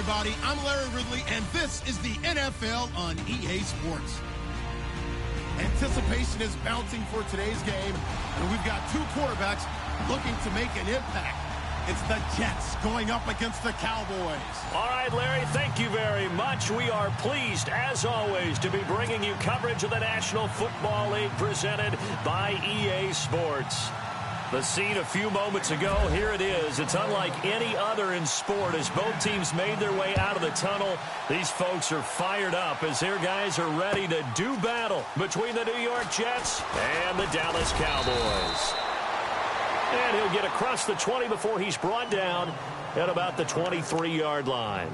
everybody. I'm Larry Ridley, and this is the NFL on EA Sports. Anticipation is mounting for today's game, and we've got two quarterbacks looking to make an impact. It's the Jets going up against the Cowboys. All right, Larry, thank you very much. We are pleased, as always, to be bringing you coverage of the National Football League presented by EA Sports. The scene a few moments ago, here it is. It's unlike any other in sport as both teams made their way out of the tunnel. These folks are fired up as their guys are ready to do battle between the New York Jets and the Dallas Cowboys. And he'll get across the 20 before he's brought down at about the 23-yard line.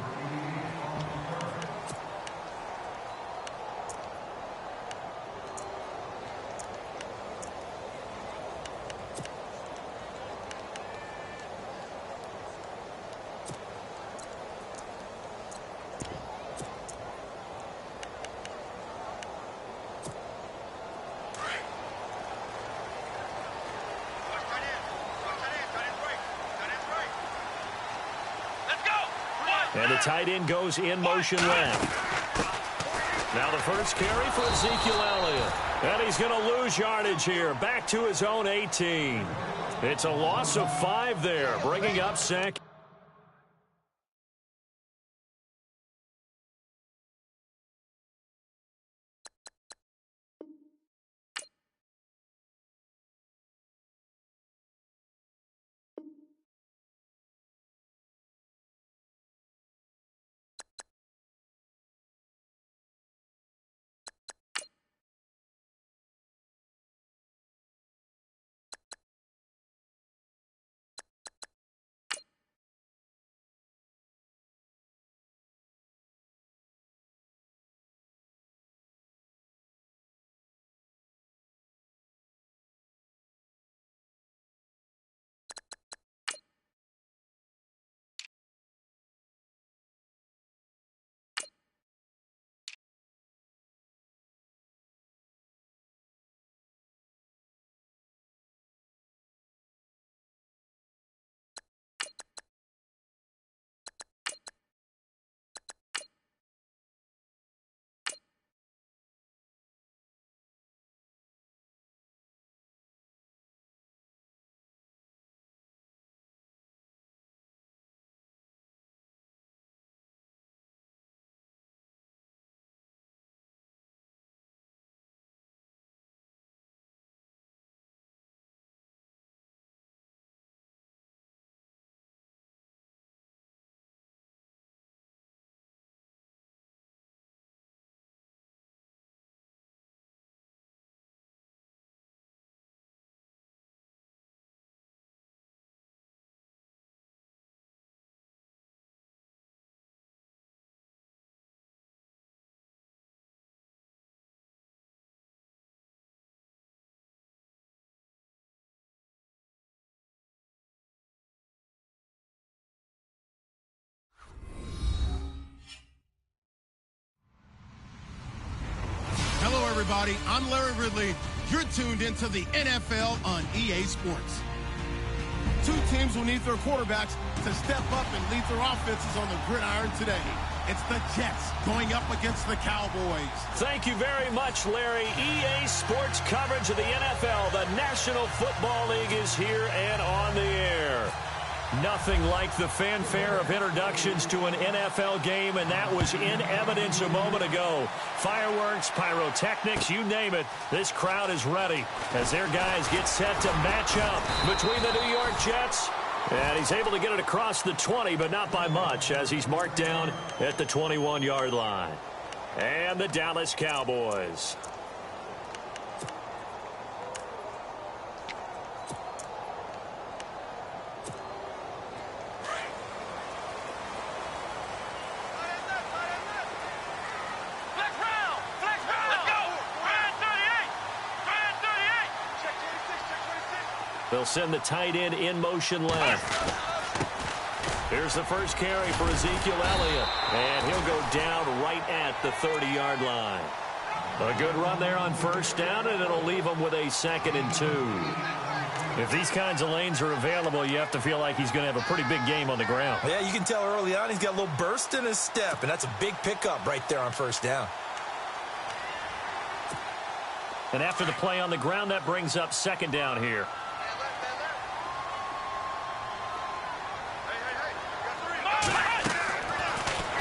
And the tight end goes in motion left. Now the first carry for Ezekiel Elliott. And he's going to lose yardage here. Back to his own 18. It's a loss of 5 there, bringing up second. Everybody, I'm Larry Ridley. You're tuned into the NFL on EA Sports. Two teams will need their quarterbacks to step up and lead their offenses on the gridiron today. It's the Jets going up against the Cowboys. Thank you very much, Larry. EA Sports coverage of the NFL. The National Football League is here and on the air. Nothing like the fanfare of introductions to an NFL game, and that was in evidence a moment ago. Fireworks, pyrotechnics, you name it. This crowd is ready as their guys get set to match up between the New York Jets. And he's able to get it across the 20, but not by much as he's marked down at the 21-yard line. And the Dallas Cowboys. They'll send the tight end in motion left. Here's the first carry for Ezekiel Elliott. And he'll go down right at the 30-yard line. A good run there on first down, and it'll leave him with a 2nd and 2. If these kinds of lanes are available, you have to feel like he's going to have a pretty big game on the ground. Yeah, you can tell early on he's got a little burst in his step, and that's a big pickup right there on first down. And after the play on the ground, that brings up second down here.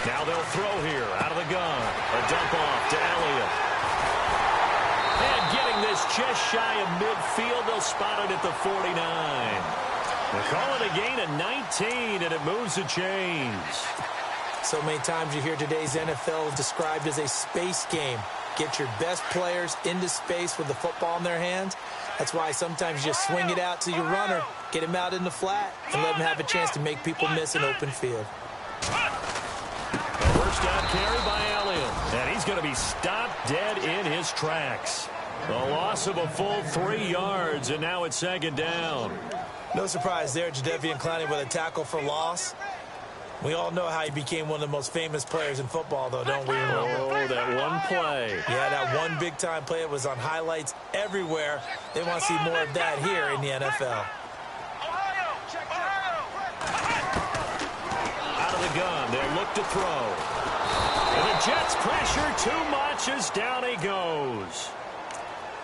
Now they'll throw here out of the gun. A dump off to Elliott. And getting this just shy of midfield, they'll spot it at the 49. They call it a gain of 19, and it moves the chains. So many times you hear today's NFL described as a space game. Get your best players into space with the football in their hands. That's why sometimes you just swing it out to your runner, get him out in the flat, and let him have a chance to make people miss an open field. First down carry by Elliott. And he's going to be stopped dead in his tracks. A loss of a full 3 yards, and now it's second down. No surprise there, Jadeveon Clowney with a tackle for loss. We all know how he became one of the most famous players in football, though, don't we? Oh, that one play. Yeah, that one big-time play. It was on highlights everywhere. They want to see more of that here in the NFL. Out of the gun, they'll look to throw. And the Jets pressure too much as down he goes.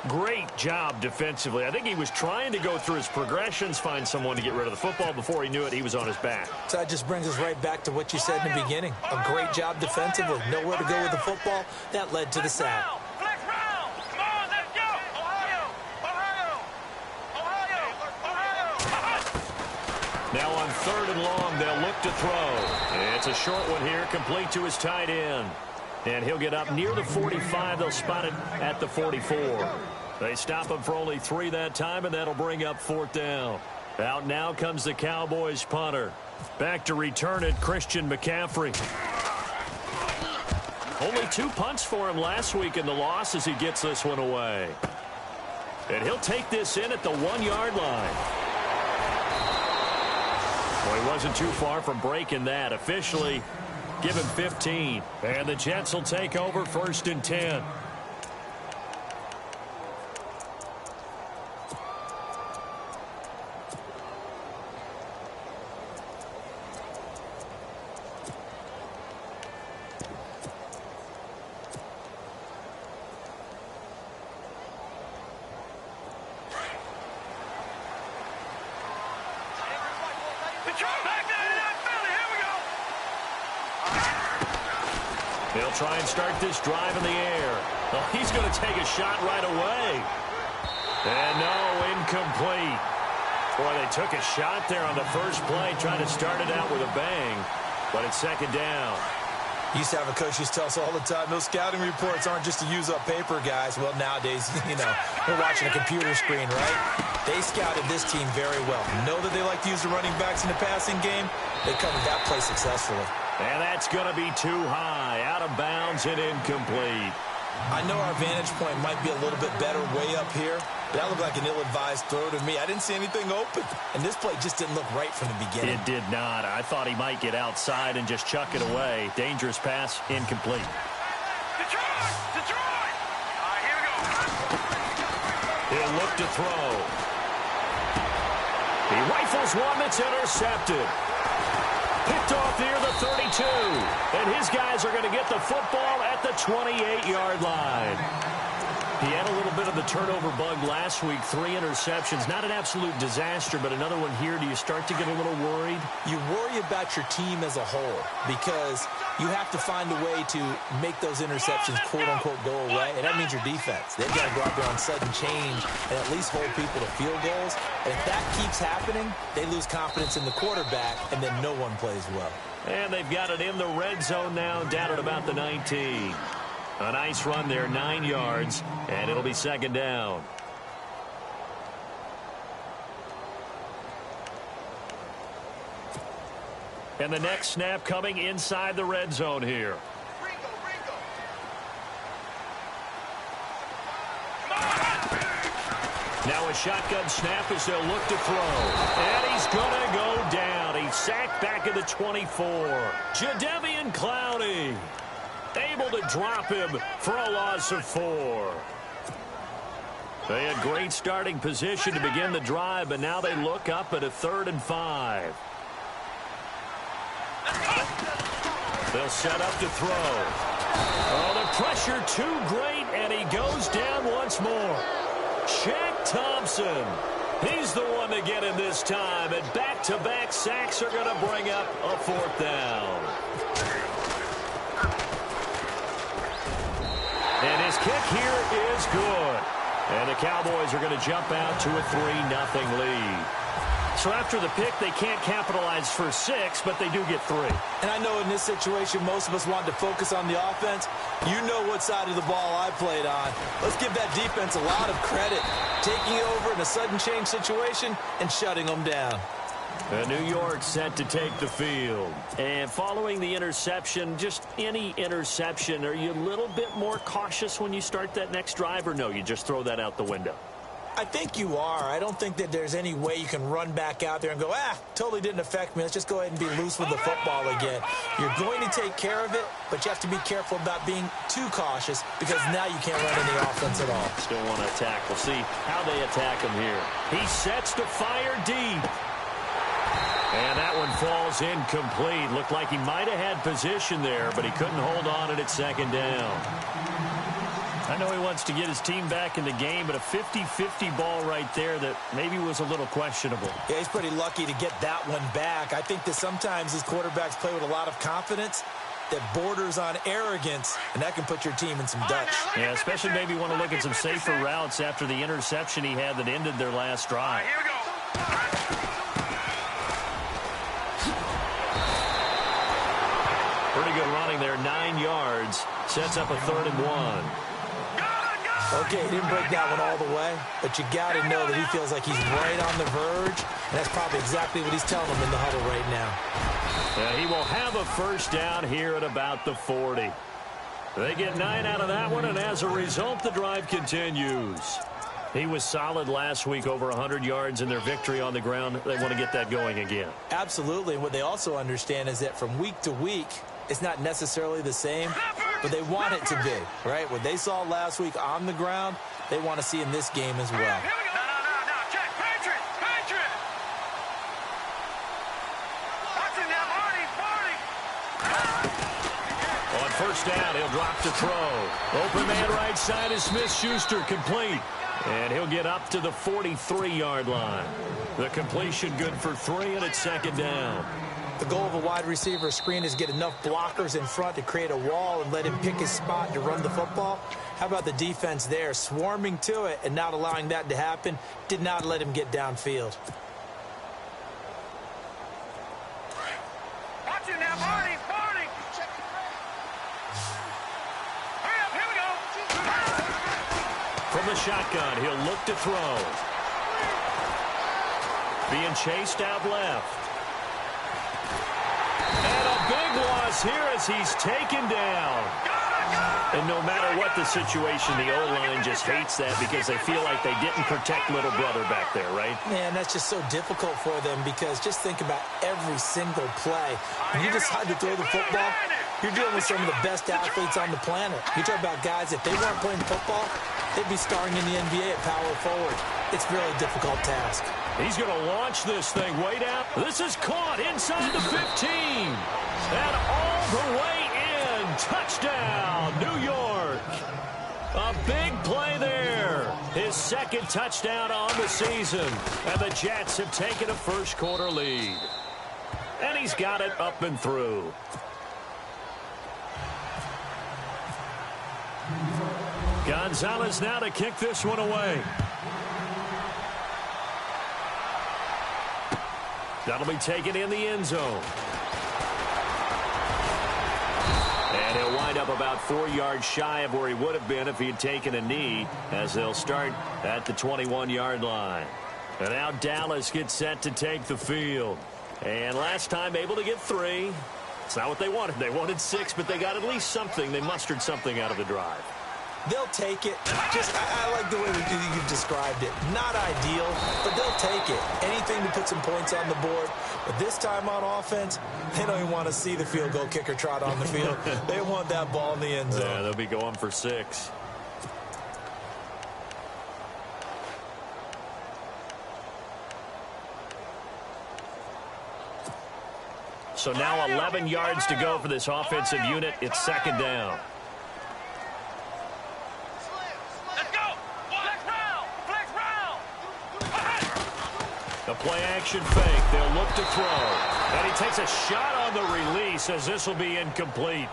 Great job defensively. I think he was trying to go through his progressions, find someone to get rid of the football. Before he knew it, he was on his back. So that just brings us right back to what you said in the beginning. A great job defensively. Nowhere to go with the football. That led to the sack. Now on third and long, they'll look to throw. It's a short one here, complete to his tight end. And he'll get up near the 45. They'll spot it at the 44. They stop him for only 3 that time, and that'll bring up fourth down. Out now comes the Cowboys punter. Back to return it, Christian McCaffrey. Only 2 punts for him last week in the loss as he gets this one away. And he'll take this in at the 1-yard line. Well, he wasn't too far from breaking that. Officially, give him 15. And the Jets will take over first and 10. They'll try and start this drive in the air. Well, he's going to take a shot right away. And no, incomplete. Boy, they took a shot there on the first play, trying to start it out with a bang. But it's second down. Used to have a coach used to tell us all the time, those scouting reports aren't just to use up paper, guys. Well, nowadays, you know, we're watching a computer screen, right? They scouted this team very well. Know that they like to use the running backs in the passing game. They covered that play successfully. And that's going to be too high, out of bounds and incomplete. I know our vantage point might be a little bit better way up here, but that looked like an ill-advised throw to me. I didn't see anything open, and this play just didn't look right from the beginning. It did not. I thought he might get outside and just chuck it away. Dangerous pass, incomplete. Detroit! All right, here we go. He'll look to throw. He rifles one that's intercepted. Picked off near the 32. And his guys are going to get the football at the 28-yard line. He had a little bit of the turnover bug last week. 3 interceptions. Not an absolute disaster, but another one here. Do you start to get a little worried? You worry about your team as a whole because you have to find a way to make those interceptions, quote-unquote, go away. And that means your defense. They've got to go out there on sudden change and at least hold people to field goals. And if that keeps happening, they lose confidence in the quarterback, and then no one plays well. And they've got it in the red zone now, down at about the 19. A nice run there, 9 yards, and it'll be second down. And the next snap coming inside the red zone here. Now a shotgun snap as they'll look to throw. And he's going to go down. He's sacked back at the 24. Jadeveon Clowney able to drop him for a loss of 4. They had great starting position to begin the drive, but now they look up at a 3rd and 5. They'll set up to throw. Oh, the pressure too great, and he goes down once more. Shaq Thompson. He's the one to get him this time, and back-to-back sacks are going to bring up a 4th down. And his kick here is good. And the Cowboys are going to jump out to a 3-0 lead. So after the pick, they can't capitalize for 6, but they do get 3. And I know in this situation, most of us want to focus on the offense. You know what side of the ball I played on. Let's give that defense a lot of credit. Taking it over in a sudden change situation and shutting them down. New York set to take the field. And following the interception, just any interception, are you a little bit more cautious when you start that next drive, or no, you just throw that out the window? I think you are. I don't think that there's any way you can run back out there and go, totally didn't affect me. Let's just go ahead and be loose with the football again. You're going to take care of it, but you have to be careful about being too cautious because now you can't run any offense at all. Still want to attack. We'll see how they attack him here. He sets to fire deep. And that one falls incomplete. Looked like he might have had position there, but he couldn't hold on at 2nd down. I know he wants to get his team back in the game, but a 50-50 ball right there that maybe was a little questionable. Yeah, he's pretty lucky to get that one back. I think that sometimes these quarterbacks play with a lot of confidence that borders on arrogance, and that can put your team in some Dutch. Yeah, especially maybe want to look at some safer routes after the interception he had that ended their last drive. Here we go. Pretty good running there, 9 yards. Sets up a 3rd and 1. Okay, he didn't break that one all the way, but you got to know that he feels like he's right on the verge, and that's probably exactly what he's telling them in the huddle right now. He will have a 1st down here at about the 40. They get 9 out of that one, and as a result, the drive continues. He was solid last week, over 100 yards in their victory on the ground. They want to get that going again. Absolutely. What they also understand is that from week to week, it's not necessarily the same, but they want it to be, right? What they saw last week on the ground, they want to see in this game as well. Here we go. No. Check. Patriot. Watching that, Marty. On 1st down, he'll drop to throw. Open man right side is Smith-Schuster, complete. And he'll get up to the 43-yard line. The completion good for 3, and it's 2nd down. The goal of a wide receiver screen is get enough blockers in front to create a wall and let him pick his spot to run the football. How about the defense there, swarming to it and not allowing that to happen? Did not let him get downfield. Watching that, Marty. Hurry up, here we go. From the shotgun, he'll look to throw. Being chased out left. And a big loss here as he's taken down. And no matter what the situation, the O-line just hates that because they feel like they didn't protect little brother back there, right? Man, that's just so difficult for them because just think about every single play. When you decide to throw the football, you're dealing with some of the best athletes on the planet. You talk about guys, if they weren't playing football, they'd be starring in the NBA at power forward. It's a really difficult task. He's going to launch this thing way down. This is caught inside the 15. And all the way in. Touchdown, New York. A big play there. His 2nd touchdown on the season. And the Jets have taken a 1st quarter lead. And he's got it up and through. Gonzalez now to kick this one away. That'll be taken in the end zone. And he'll wind up about 4 yards shy of where he would have been if he had taken a knee, as they'll start at the 21-yard line. And now Dallas gets set to take the field. And last time able to get 3. It's not what they wanted. They wanted 6, but they got at least something. They mustered something out of the drive. They'll take it. I like the way you've described it. Not ideal, but they'll take it. Anything to put some points on the board. But this time on offense, they don't even want to see the field goal kicker trot on the field. They want that ball in the end zone. Yeah, they'll be going for 6. So now 11 yards to go for this offensive unit. It's second down. Let's go. Flex round. The play action fake. They'll look to throw. And he takes a shot on the release as this will be incomplete.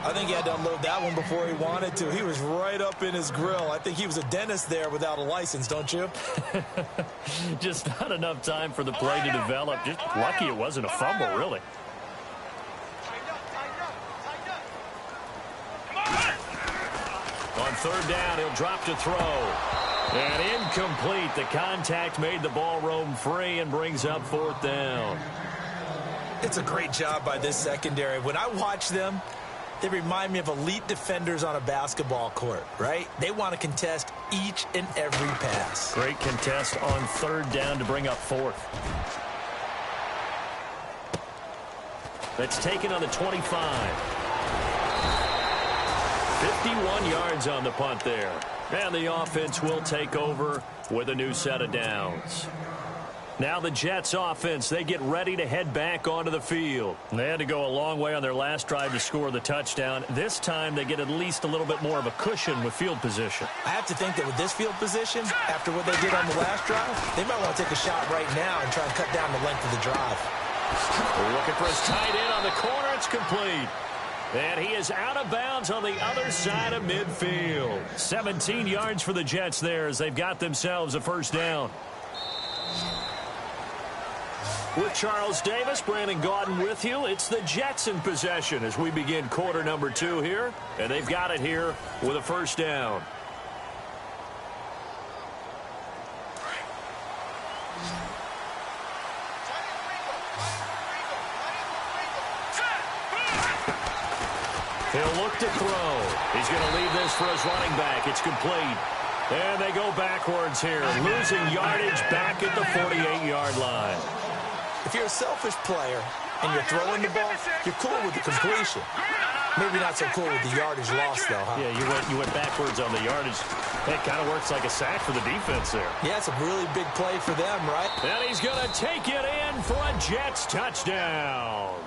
I think he had to unload that one before he wanted to. He was right up in his grill. I think he was a dentist there without a license, don't you? Just not enough time for the play to develop. Just lucky it wasn't a fumble, really. On third down, he'll drop to throw. And incomplete. The contact made the ball roam free and brings up fourth down. It's a great job by this secondary. When I watch them, they remind me of elite defenders on a basketball court, right? They want to contest each and every pass. Great contest on third down to bring up fourth. That's taken on the 25. 51 yards on the punt there. And the offense will take over with a new set of downs. Now the Jets offense, they get ready to head back onto the field. They had to go a long way on their last drive to score the touchdown. This time they get at least a little bit more of a cushion with field position. I have to think that with this field position, after what they did on the last drive, they might want to take a shot right now and try and cut down the length of the drive. We're looking for his tight end on the corner. It's complete. And he is out of bounds on the other side of midfield. 17 yards for the Jets there as they've got themselves a first down. With Charles Davis, Brandon Gaudin with you. It's the Jets in possession as we begin quarter number 2 here. And they've got it here with a first down. He'll look to throw. He's going to leave this for his running back. It's complete. And they go backwards here, losing yardage back at the 48-yard line. If you're a selfish player and you're throwing the ball, you're cool with the completion. Maybe not so cool with the yardage loss, though, huh? Yeah, you went backwards on the yardage. That kind of works like a sack for the defense there. Yeah, it's a really big play for them, right? And he's going to take it in for a Jets touchdown.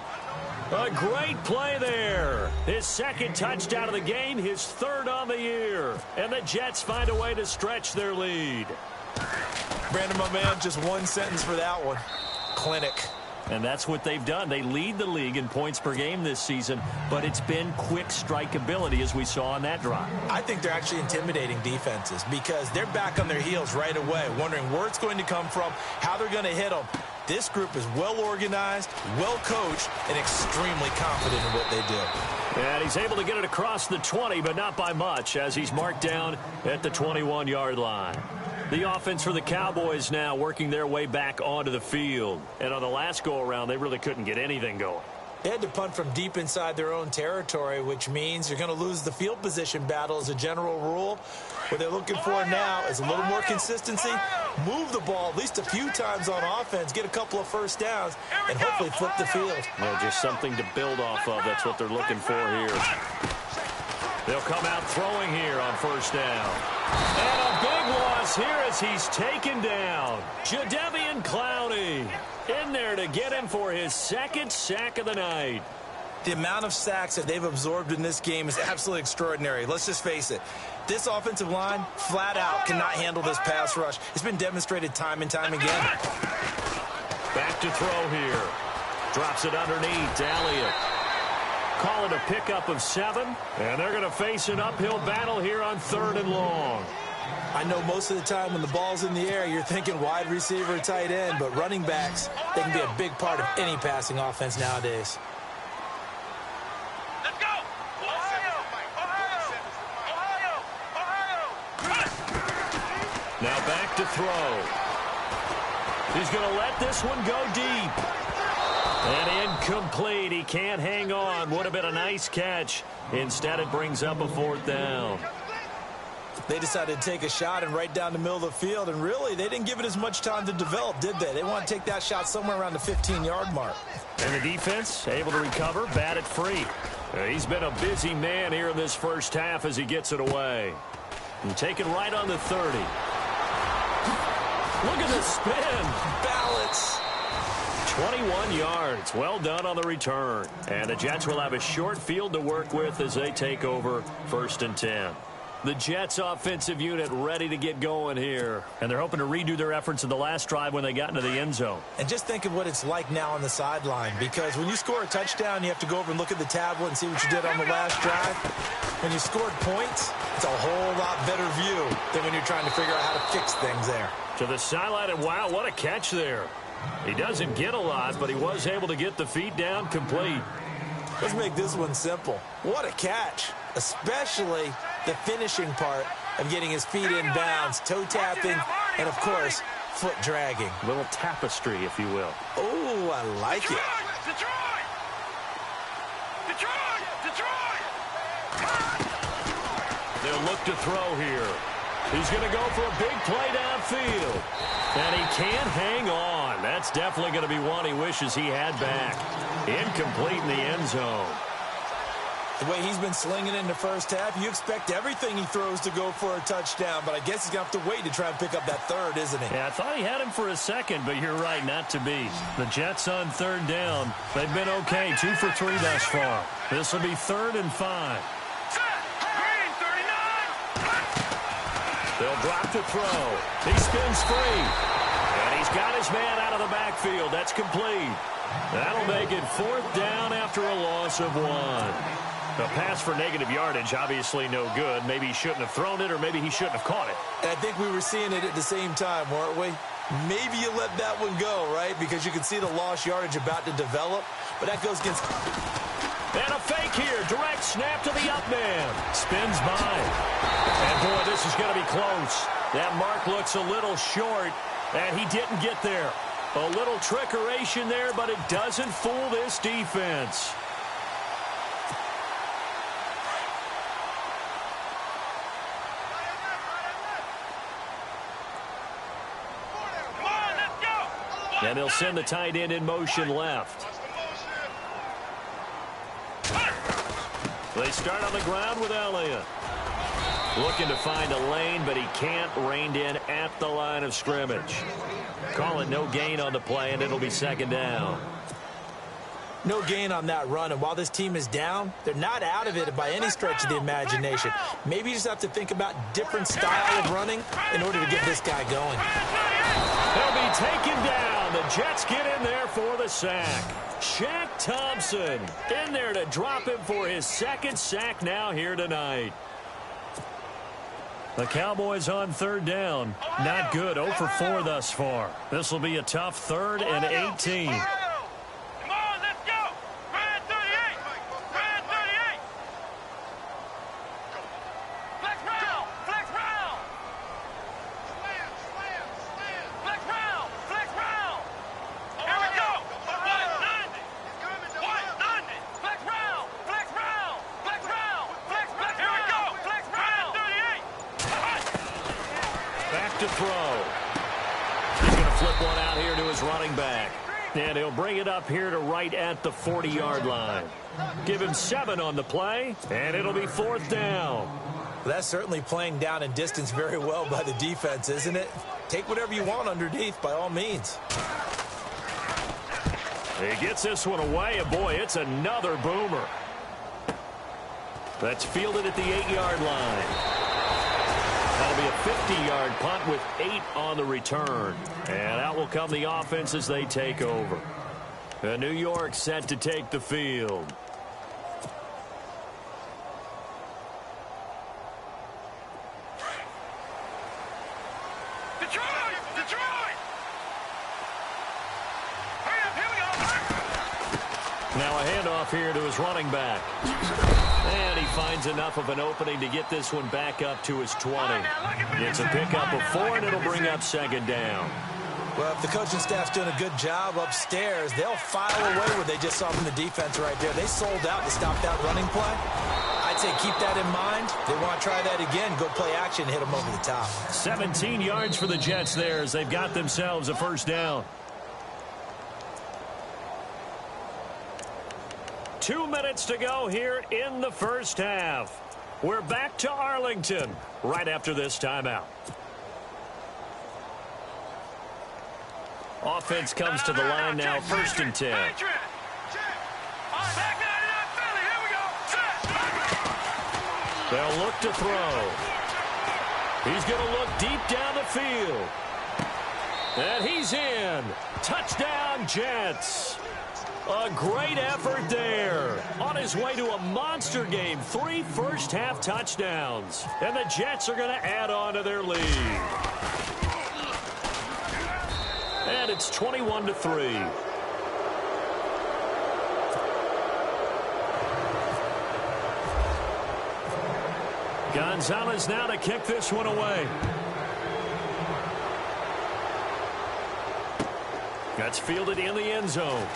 A great play there. His second touchdown of the game, his third on the year. And the Jets find a way to stretch their lead. Brandon, my man, just one sentence for that one. Clinic. And that's what they've done. They lead the league in points per game this season, but it's been quick strike ability as we saw on that drive. I think they're actually intimidating defenses because they're back on their heels right away, wondering where it's going to come from, how they're going to hit them. This group is well organized, well coached, and extremely confident in what they do. And he's able to get it across the 20, but not by much, as he's marked down at the 21-yard line. The offense for the Cowboys now working their way back onto the field. And on the last go-around, they really couldn't get anything going. They had to punt from deep inside their own territory, which means you're going to lose the field position battle as a general rule. What they're looking for now is a little more consistency, move the ball at least a few times on offense, get a couple of first downs, and hopefully flip the field. Yeah, just something to build off of. That's what they're looking for here. They'll come out throwing here on first down. And a big loss here as he's taken down. Jadeveon Clowney in there to get him for his second sack of the night. The amount of sacks that they've absorbed in this game is absolutely extraordinary. Let's just face it. This offensive line, flat out, cannot handle this pass rush. It's been demonstrated time and time again. Back to throw here. Drops it underneath to Elliott. Call it a pickup of 7, and they're going to face an uphill battle here on 3rd and long. I know most of the time when the ball's in the air, you're thinking wide receiver, tight end, but running backs, they can be a big part of any passing offense nowadays. Let's go! Ohio! Now back to throw. He's going to let this one go deep. And incomplete. He can't hang on. Would have been a nice catch. Instead, it brings up a 4th down. They decided to take a shot and right down the middle of the field, and really, they didn't give it as much time to develop, did they? They want to take that shot somewhere around the 15-yard mark. And the defense able to recover, bat it free. He's been a busy man here in this first half as he gets it away. And taken right on the 30. Look at the spin. Balance. 21 yards. Well done on the return. And the Jets will have a short field to work with as they take over 1st and 10. The Jets offensive unit ready to get going here. And they're hoping to redo their efforts in the last drive when they got into the end zone. And just think of what it's like now on the sideline, because when you score a touchdown, you have to go over and look at the tablet and see what you did on the last drive. When you scored points, it's a whole lot better view than when you're trying to figure out how to fix things there. To the sideline, and wow, what a catch there. He doesn't get a lot, but he was able to get the feet down complete. Let's make this one simple. What a catch, especially the finishing part of getting his feet in bounds, toe tapping, and, of course, foot dragging. A little tapestry, if you will. Oh, I like it. Detroit! Detroit! Detroit! They'll look to throw here. He's going to go for a big play downfield. And he can't hang on. That's definitely going to be one he wishes he had back. Incomplete in the end zone. The way he's been slinging in the first half, you expect everything he throws to go for a touchdown, but I guess he's going to have to wait to try and pick up that third, isn't he? Yeah, I thought he had him for a second, but you're right, not to be. The Jets on 3rd down. They've been okay, 2 for 3 thus far. This will be 3rd and 5. They'll drop to throw. He spins free. And he's got his man out of the backfield. That's complete. That'll make it 4th down after a loss of 1. A pass for negative yardage, obviously no good. Maybe he shouldn't have thrown it, or maybe he shouldn't have caught it. And I think we were seeing it at the same time, weren't we? Maybe you let that one go, right? Because you can see the lost yardage about to develop. But that goes against... And a fake here. Direct snap to the up man. Spins by. And, boy, this is going to be close. That mark looks a little short, and he didn't get there. A little trickeration there, but it doesn't fool this defense. And they'll send the tight end in motion left. They start on the ground with Elliott. Looking to find a lane, but he can't. Reined in at the line of scrimmage. Call it no gain on the play, and it'll be 2nd down. No gain on that run, and while this team is down, they're not out of it by any stretch of the imagination. Maybe you just have to think about different style of running in order to get this guy going. He'll be taken down. The Jets get in there for the sack. Shaq Thompson in there to drop him for his 2nd sack now here tonight. The Cowboys on 3rd down. Not good. 0 for 4 thus far. This will be a tough 3rd and 18. Come on, let's go. Red 38. Red 38. Flex round. Flex round. Flex round. Flex round. Here we go. 190. 190. Flex round. Flex round. Flex round. Flex round. Here we go. Flex round. 38. Back to throw. He's going to flip one out here to his running back. And he'll bring it up here to right at the 40-yard line. Give him 7 on the play, and it'll be 4th down. Well, that's certainly playing down in distance very well by the defense, isn't it? Take whatever you want underneath, by all means. He gets this one away, and boy, it's another boomer. That's fielded at the 8-yard line. That'll be a 50-yard punt with 8 on the return. And out will come the offense as they take over. And New York set to take the field. Detroit! Detroit! Hurry up, here we go. Now a handoff here to his running back. And he finds enough of an opening to get this one back up to his 20. It's a pickup of 4, and it'll bring up 2nd down. Well, if the coaching staff's doing a good job upstairs, they'll file away what they just saw from the defense right there. They sold out to stop that running play. I'd say keep that in mind. They want to try that again. Go play action, hit them over the top. 17 yards for the Jets there as they've got themselves a 1st down. 2 minutes to go here in the 1st half. We're back to Arlington right after this timeout. Offense comes to the line now, 1st and 10. They'll look to throw. He's going to look deep down the field. And he's in. Touchdown, Jets. A great effort there. On his way to a monster game. 3 first-half touchdowns. And the Jets are going to add on to their lead. And it's 21-3. Gonzalez now to kick this one away. That's fielded in the end zone.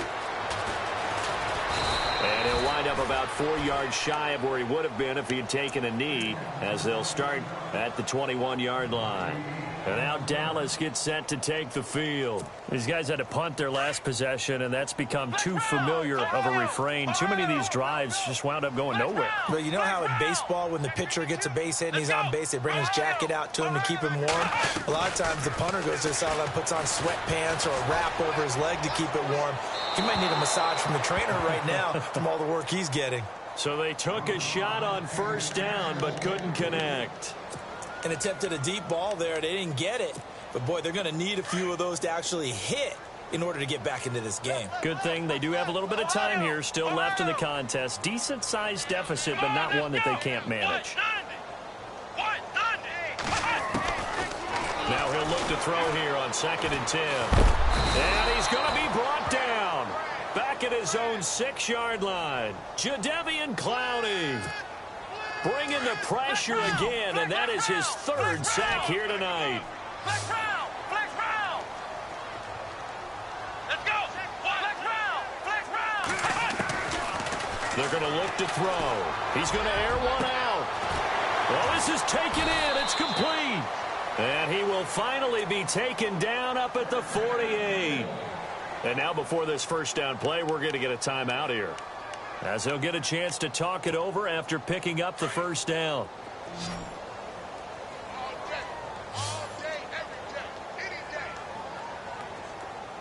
And he'll wind up about 4 yards shy of where he would have been if he had taken a knee, as they'll start at the 21-yard line. And now Dallas gets set to take the field. These guys had to punt their last possession, and that's become too familiar of a refrain. Too many of these drives just wound up going nowhere. But you know how in baseball, when the pitcher gets a base hit and he's on base, they bring his jacket out to him to keep him warm? A lot of times the punter goes to the sideline, puts on sweatpants or a wrap over his leg to keep it warm. He might need a massage from the trainer right now from all the work he's getting. So they took a shot on 1st down but couldn't connect. And attempted a deep ball there. They didn't get it. But, boy, they're going to need a few of those to actually hit in order to get back into this game. Good thing they do have a little bit of time here still left in the contest. Decent-sized deficit, but not one that they can't manage. Now he'll look to throw here on 2nd and 10. And he's going to be brought down. Back at his own 6-yard line. Jadeveon Clowney. Bringing the pressure again, and that is his 3rd sack here tonight. Flex round! Flex round! Let's go! Flex round! Flex round! They're going to look to throw. He's going to air one out. Well, this is taken in. It's complete. And he will finally be taken down up at the 48. And now before this 1st down play, we're going to get a timeout here, as he'll get a chance to talk it over after picking up the 1st down.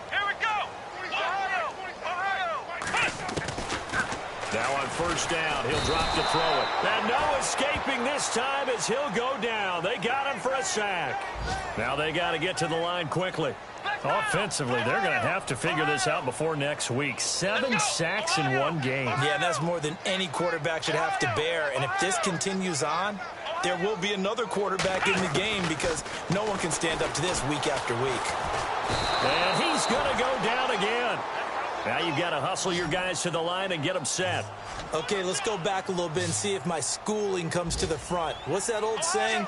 Here we go! Now on 1st down, he'll drop to throw it. And no escaping this time as he'll go down. They got him for a sack. Now they got to get to the line quickly. Offensively, they're going to have to figure this out before next week. 7 sacks in 1 game. Yeah, and that's more than any quarterback should have to bear. And if this continues on, there will be another quarterback in the game because no one can stand up to this week after week. And he's going to go down again. Now you've got to hustle your guys to the line and get them set. Okay, let's go back a little bit and see if my schooling comes to the front. What's that old saying?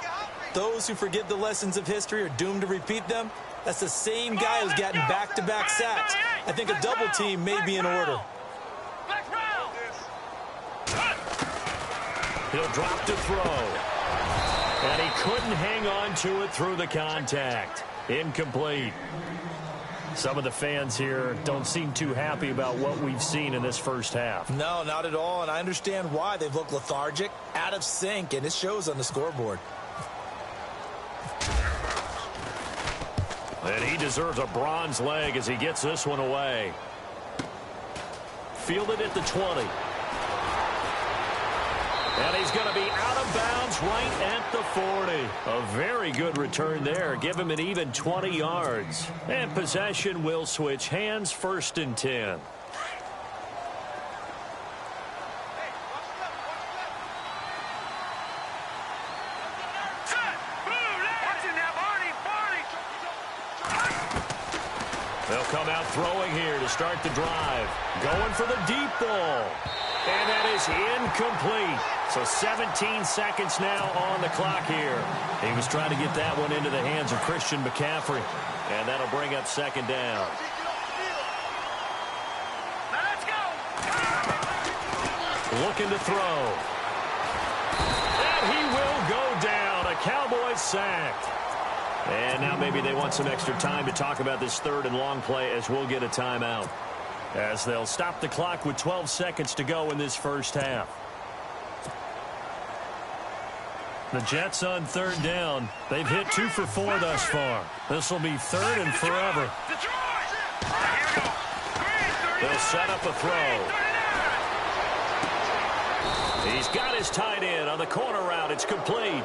Those who forget the lessons of history are doomed to repeat them. That's the same guy who's gotten back-to-back sacks. I think a double team may be in order. He'll drop to throw. And he couldn't hang on to it through the contact. Incomplete. Some of the fans here don't seem too happy about what we've seen in this 1st half. No, not at all, and I understand why. They've looked lethargic, out of sync, and it shows on the scoreboard. And he deserves a bronze leg as he gets this one away. Fielded at the 20. And he's going to be out of bounds right at the 40. A very good return there. Give him an even 20 yards. And possession will switch hands, 1st and 10. They'll come out throwing here to start the drive. Going for the deep ball. And that is incomplete. So 17 seconds now on the clock here. He was trying to get that one into the hands of Christian McCaffrey. And that'll bring up 2nd down. Let's go! Looking to throw. And he will go down. A Cowboys sacked. And now maybe they want some extra time to talk about this 3rd and long play as we'll get a timeout, as they'll stop the clock with 12 seconds to go in this 1st half. The Jets on 3rd down. They've hit 2 for 4 thus far. This will be 3rd and forever. Detroit! He'll set up a throw. He's got his tight end on the corner route. It's complete.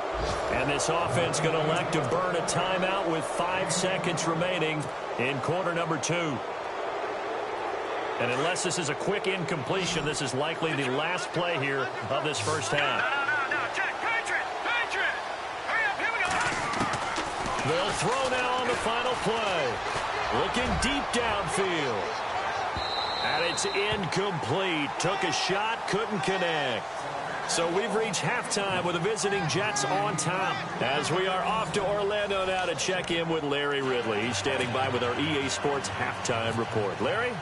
And this offense going to elect to burn a timeout with 5 seconds remaining in quarter number 2. And unless this is a quick incompletion, this is likely the last play here of this first half. No. Check. Patriot. Hurry up. Here we go. They'll throw now on the final play. Looking deep downfield. And it's incomplete. Took a shot, couldn't connect. So we've reached halftime with the visiting Jets on top. As we are off to Orlando now to check in with Larry Ridley. He's standing by with our EA Sports halftime report. Larry?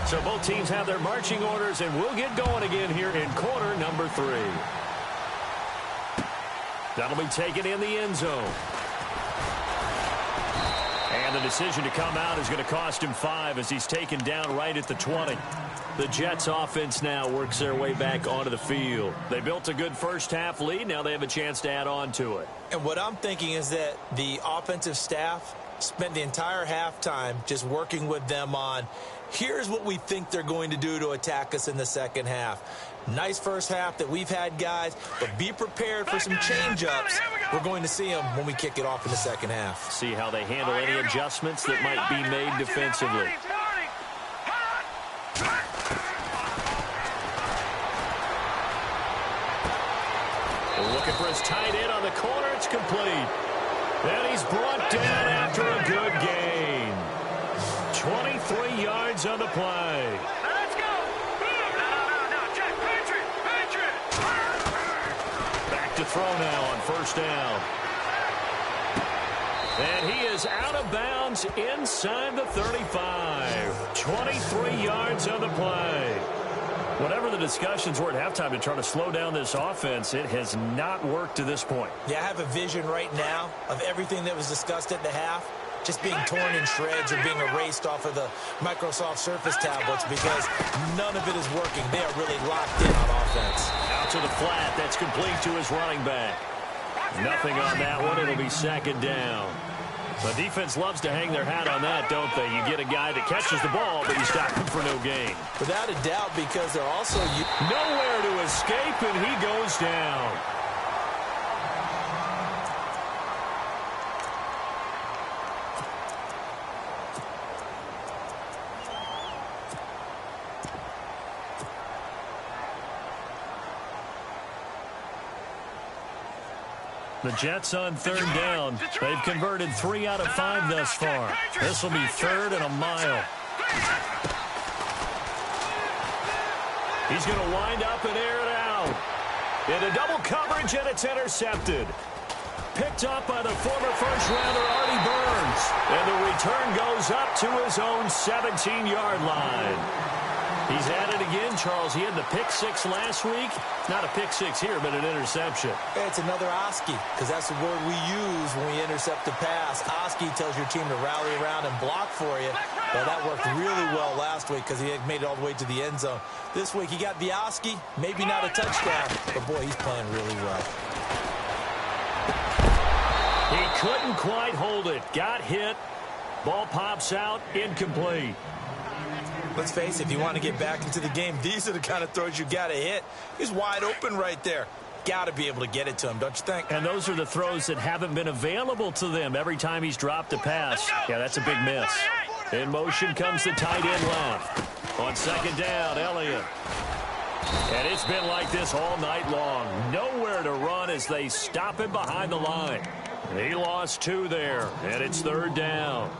So both teams have their marching orders, and we'll get going again here in quarter number 3. That'll be taken in the end zone. And the decision to come out is going to cost him 5 as he's taken down right at the 20. The Jets offense now works their way back onto the field. They built a good first half lead. Now they have a chance to add on to it. And what I'm thinking is that the offensive staff spent the entire halftime just working with them on, here's what we think they're going to do to attack us in the second half. Nice first half that we've had, guys, but be prepared for some change-ups. We're going to see them when we kick it off in the second half. See how they handle any adjustments that might be made defensively. Looking for his tight end on the corner. It's complete. And he's brought down after a good gain. 23 yards on the play. Let's go. No. Check. Patriot. Back to throw now on first down. And he is out of bounds inside the 35. 23 yards on the play. Whatever the discussions were at halftime to try to slow down this offense, it has not worked to this point. Yeah, I have a vision right now of everything that was discussed at the half just being torn in shreds or being erased off of the Microsoft Surface tablets because none of it is working. They are really locked in on offense. Out to the flat. That's complete to his running back. Nothing on that one. It'll be second down. The defense loves to hang their hat on that, don't they? You get a guy that catches the ball, but you stop him for no gain. Without a doubt, because they're also nowhere to escape, and he goes down. The Jets on third down. They've converted 3 out of 5 thus far. This will be third and a mile. He's going to wind up and air it out. Into double coverage, and it's intercepted. Picked up by the former first-rounder Artie Burns. And the return goes up to his own 17-yard line. He's at it again, Charles. He had the pick 6 last week. Not a pick 6 here, but an interception. It's another Oski, because that's the word we use when we intercept a pass. Oski tells your team to rally around and block for you. Well, that worked really well last week because he had made it all the way to the end zone. This week, he got the Oski, maybe not a touchdown, but boy, he's playing really well. He couldn't quite hold it. Got hit. Ball pops out. Incomplete. Let's face it, if you want to get back into the game, these are the kind of throws you got to hit. He's wide open right there. Got to be able to get it to him, don't you think? And those are the throws that haven't been available to them every time he's dropped a pass. Yeah, that's a big miss. In motion comes the tight end left. On second down, Elliott. And it's been like this all night long. Nowhere to run as they stop him behind the line. He lost 2 there, and it's third down.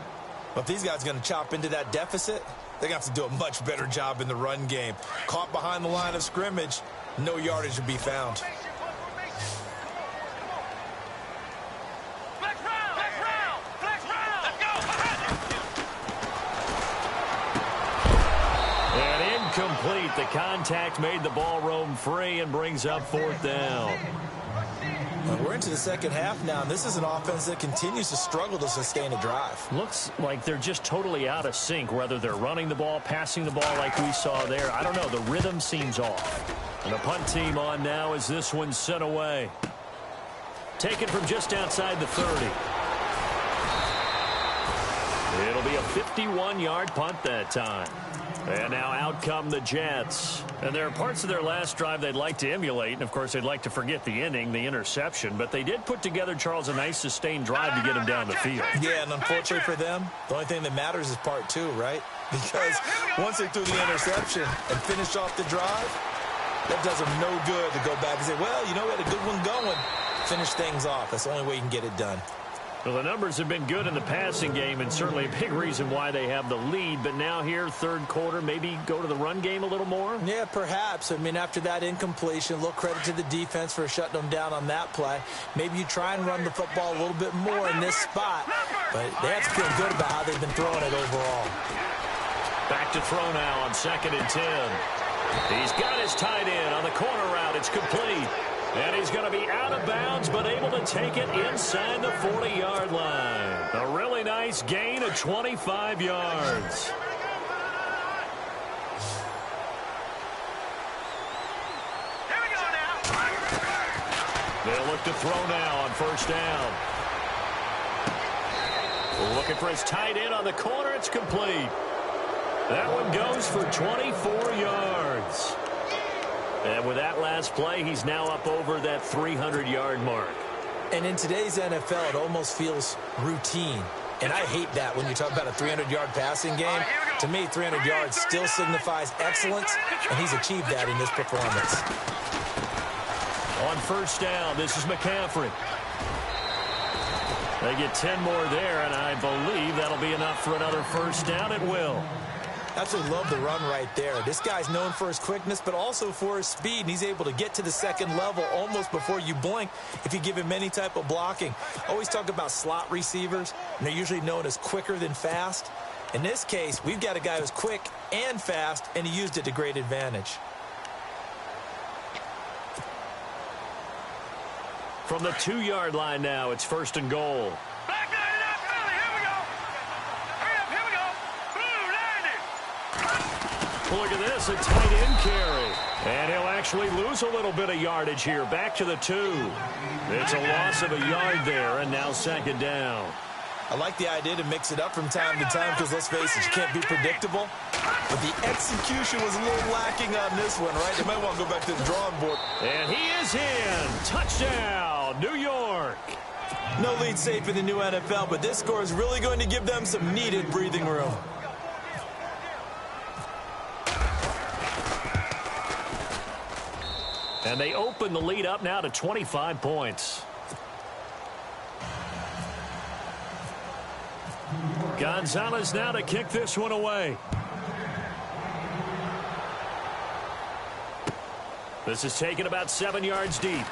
Well, if these guys are going to chop into that deficit, they're going to have to do a much better job in the run game. Caught behind the line of scrimmage, no yardage to be found. Flex round. Let's go. And incomplete. The contact made the ball roam free and brings up fourth down. We're into the second half now, and this is an offense that continues to struggle to sustain a drive. Looks like they're just totally out of sync, whether they're running the ball, passing the ball like we saw there. I don't know. The rhythm seems off. And the punt team on now as this one's sent away. Taken from just outside the 30. It'll be a 51-yard punt that time. And now out come the Jets. And there are parts of their last drive they'd like to emulate. And, of course, they'd like to forget the ending, the interception. But they did put together, Charles, a nice sustained drive to get him down the field. Yeah, and unfortunately for them, the only thing that matters is part two, right? Because once they threw the interception and finished off the drive, that does them no good to go back and say, well, you know, we had a good one going. Finish things off. That's the only way you can get it done. Well, the numbers have been good in the passing game, and certainly a big reason why they have the lead. But now here, third quarter, maybe go to the run game a little more? Yeah, perhaps. I mean, after that incompletion, a little credit to the defense for shutting them down on that play. Maybe you try and run the football a little bit more in this spot. But they have to feel good about how they've been throwing it overall. Back to throw now on 2nd and 10. He's got his tight end on the corner route. It's complete. And he's going to be out of bounds, but able to take it inside the 40-yard line. A really nice gain of 25 yards. Here we go now. They'll look to throw now on 1st down. Looking for his tight end on the corner. It's complete. That one goes for 24 yards. And with that last play, he's now up over that 300-yard mark. And in today's NFL, it almost feels routine. And I hate that when you talk about a 300-yard passing game. To me, 300 yards still signifies excellence, and he's achieved that in this performance. On 1st down, this is McCaffrey. They get 10 more there, and I believe that'll be enough for another 1st down. It will. Absolutely love the run right there. This guy's known for his quickness, but also for his speed, and he's able to get to the 2nd level almost before you blink if you give him any type of blocking. Always talk about slot receivers, and they're usually known as quicker than fast. In this case, we've got a guy who's quick and fast, and he used it to great advantage. From the 2-yard line now, it's 1st and goal. Back line it up, Philly. Here we go. Hurry up, here we go. Blue, landing. Look at this, a tight end carry. And he'll actually lose a little bit of yardage here. Back to the 2. It's a loss of a yard there, and now 2nd down. I like the idea to mix it up from time to time because, let's face it, you can't be predictable. But the execution was a little lacking on this one, right? They might want to go back to the drawing board. And he is in. Touchdown, New York. No lead safe in the new NFL, but this score is really going to give them some needed breathing room. And they open the lead up now to 25 points. Gonzalez now to kick this one away. This is taken about 7 yards deep.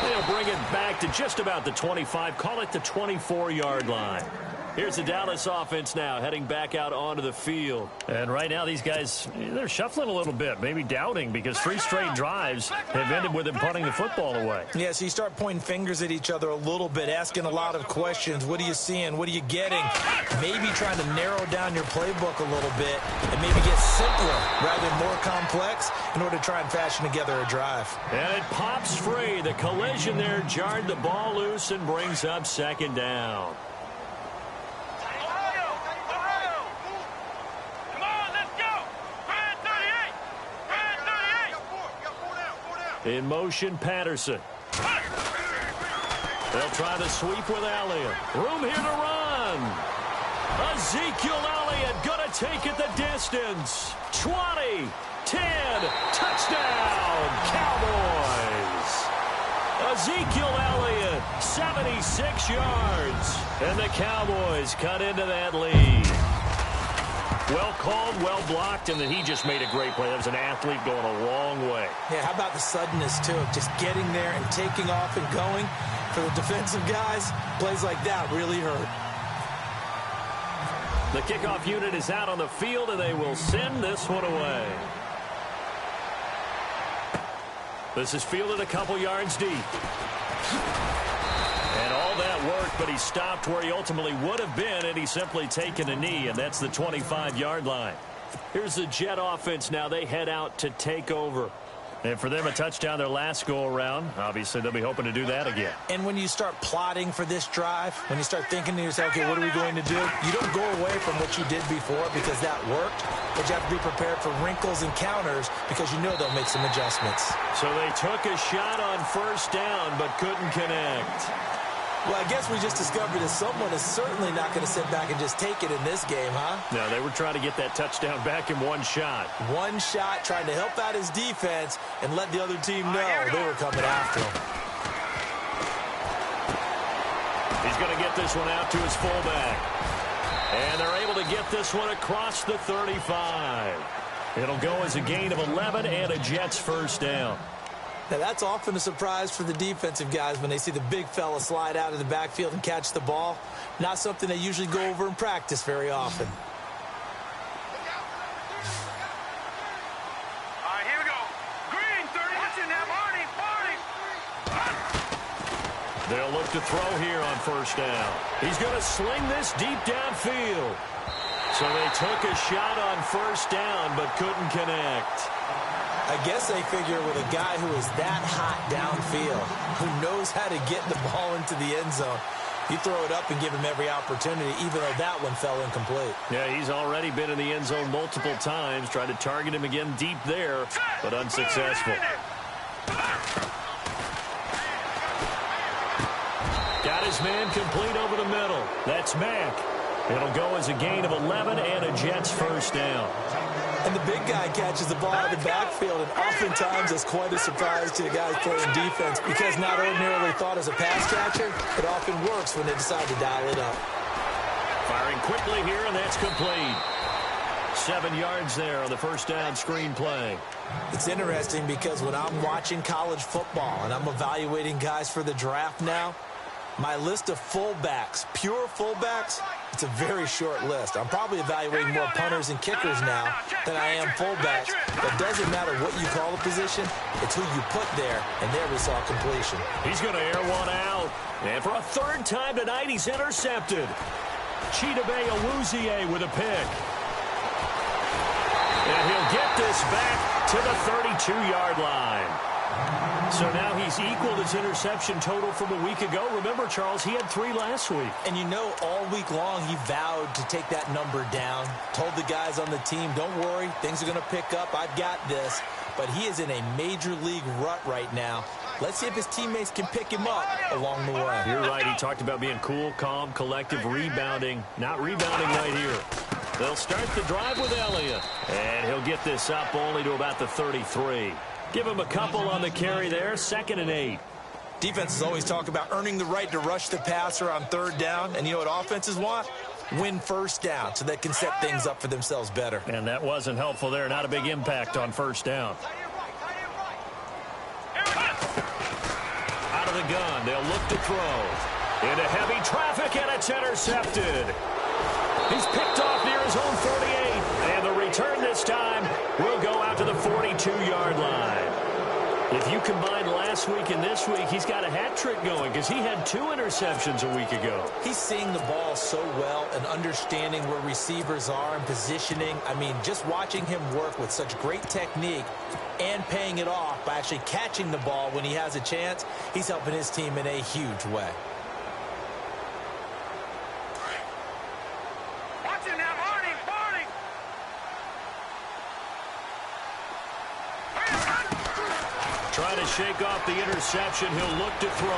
They'll bring it back to just about the 25. Call it the 24-yard line. Here's the Dallas offense now heading back out onto the field. And right now these guys, they're shuffling a little bit, maybe doubting because 3 straight drives have ended with them punting the football away. Yeah, so you start pointing fingers at each other a little bit, asking a lot of questions. What are you seeing? What are you getting? Maybe trying to narrow down your playbook a little bit and maybe get simpler rather than more complex in order to try and fashion together a drive. And it pops free. The collision there jarred the ball loose and brings up 2nd down. In motion, Patterson. They'll try the sweep with Elliott. Room here to run. Ezekiel Elliott going to take it the distance. 20, 10, touchdown, Cowboys. Ezekiel Elliott, 76 yards. And the Cowboys cut into that lead. Well called, well blocked, and then he just made a great play. That was an athlete going a long way. Yeah, how about the suddenness, too, of just getting there and taking off and going? For the defensive guys, plays like that really hurt. The kickoff unit is out on the field, and they will send this one away. This is fielded a couple yards deep. And all that work, but he stopped where he ultimately would have been, and he's simply taken a knee, and that's the 25-yard line. Here's the Jet offense now. They head out to take over. And for them, a touchdown their last go-around. Obviously, they'll be hoping to do that again. And when you start plotting for this drive, when you start thinking to yourself, okay, what are we going to do? You don't go away from what you did before because that worked, but you have to be prepared for wrinkles and counters because you know they'll make some adjustments. So they took a shot on first down, but couldn't connect. Well, I guess we just discovered that someone is certainly not going to sit back and just take it in this game, huh? No, they were trying to get that touchdown back in one shot. One shot, trying to help out his defense and let the other team know they were coming after him. He's going to get this one out to his fullback. And they're able to get this one across the 35. It'll go as a gain of 11 and a Jets first down. Now, that's often a surprise for the defensive guys when they see the big fella slide out of the backfield and catch the ball. Not something they usually go over in practice very often. All right, here we go. Green, 30. Watching that, Barney. They'll look to throw here on first down. He's going to sling this deep downfield. So they took a shot on first down, but couldn't connect. I guess they figure with a guy who is that hot downfield, who knows how to get the ball into the end zone, you throw it up and give him every opportunity, even though that one fell incomplete. Yeah, he's already been in the end zone multiple times, tried to target him again deep there, but unsuccessful. Got his man complete over the middle. That's Mack. It'll go as a gain of 11 and a Jets first down. And the big guy catches the ball out of the backfield, and oftentimes it's quite a surprise to the guys playing defense because not ordinarily thought as a pass catcher, it often works when they decide to dial it up. Firing quickly here, and that's complete. 7 yards there on the first down screen play. It's interesting because when I'm watching college football and I'm evaluating guys for the draft now, my list of fullbacks, pure fullbacks, it's a very short list. I'm probably evaluating more punters and kickers now than I am fullbacks. But it doesn't matter what you call a position. It's who you put there, and there we saw completion. He's going to air one out. And for a third time tonight, he's intercepted. Chidobe Awuzie with a pick. And he'll get this back to the 32-yard line. So now he's equaled his interception total from a week ago. Remember, Charles, he had 3 last week. And you know, all week long he vowed to take that number down. Told the guys on the team, don't worry, things are going to pick up. I've got this. But he is in a major league rut right now. Let's see if his teammates can pick him up along the way. You're right. He talked about being cool, calm, collective, rebounding. Not rebounding right here. They'll start the drive with Elliott. And he'll get this up only to about the 33. Give him a couple on the carry there, 2nd and 8. Defenses always talk about earning the right to rush the passer on third down. And you know what offenses want? Win first down so they can set things up for themselves better. And that wasn't helpful there. Not a big impact on first down. Out of the gun, they'll look to throw. Into heavy traffic, and it's intercepted. He's picked off near his own 48. And the return this time will go out to the 42-yard line. If you combine last week and this week, he's got a hat trick going because he had 2 interceptions a week ago. He's seeing the ball so well and understanding where receivers are and positioning. I mean, just watching him work with such great technique and paying it off by actually catching the ball when he has a chance, he's helping his team in a huge way. Trying to shake off the interception. He'll look to throw.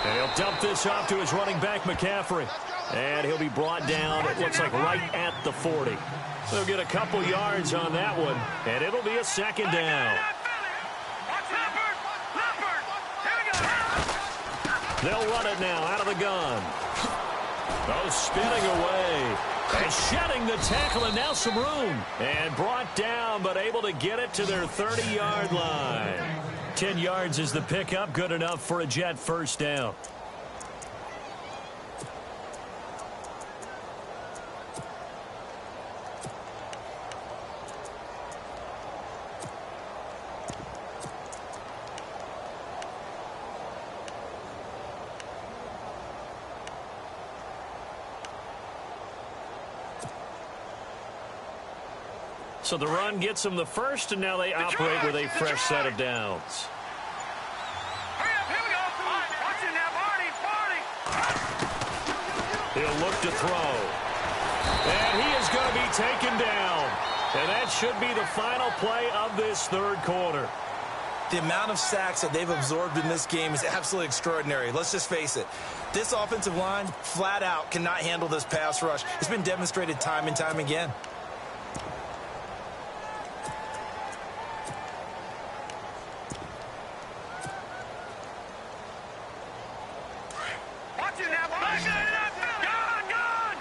And he'll dump this off to his running back, McCaffrey. And he'll be brought down, it looks like, right at the 40. They'll get a couple yards on that one, and it'll be a 2nd down. They'll run it now out of the gun. Oh, spinning away. And shedding the tackle, and now some room. And brought down, but able to get it to their 30-yard line. 10 yards is the pickup, good enough for a Jet first down. So the run gets them the first, and now they operate with a fresh set of downs. Hurry up, here we go. Watch it now, Barney. He'll look to throw. And he is going to be taken down. And that should be the final play of this third quarter. The amount of sacks that they've absorbed in this game is absolutely extraordinary. Let's just face it. This offensive line, flat out, cannot handle this pass rush. It's been demonstrated time and time again. Watch it now, Barney. Gone.